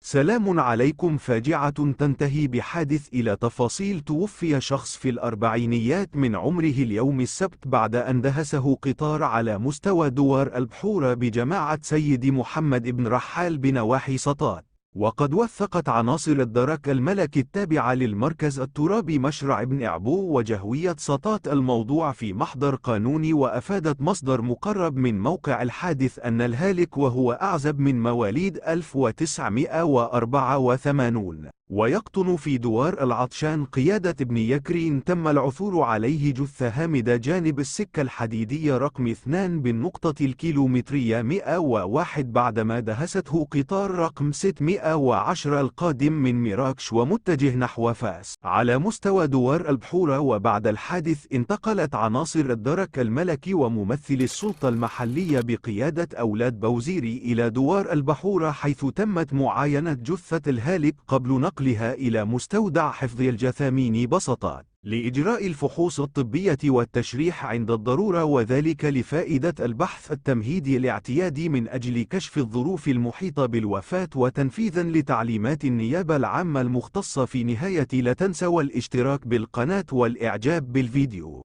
سلام عليكم. فاجعة تنتهي بحادث إلى تفاصيل. توفي شخص في الأربعينيات من عمره اليوم السبت بعد أن دهسه قطار على مستوى دوار البحورة بجماعة سيد محمد بن رحال بنواحي سطات. وقد وثقت عناصر الدرك الملكي التابعة للمركز الترابي مشرع بن عبو وجهوية سطات الموضوع في محضر قانوني. وأفادت مصدر مقرب من موقع الحادث أن الهالك وهو أعزب من مواليد 1984 ويقطن في دوار العطشان قيادة ابن يكرين تم العثور عليه جثة هامدة جانب السكة الحديدية رقم 2 بالنقطة الكيلومترية 101 بعدما دهسته قطار رقم 610 القادم من مراكش ومتجه نحو فاس على مستوى دوار البحورة. وبعد الحادث انتقلت عناصر الدرك الملكي وممثل السلطة المحلية بقيادة أولاد بوزيري إلى دوار البحورة، حيث تمت معاينة جثة الهالك قبل نقلها إلى مستودع حفظ الجثامين بسطات لإجراء الفحوص الطبية والتشريح عند الضرورة، وذلك لفائدة البحث التمهيدي الاعتيادي من أجل كشف الظروف المحيطة بالوفاة وتنفيذا لتعليمات النيابة العامة المختصة. في نهاية لا تنسوا الاشتراك بالقناة والإعجاب بالفيديو.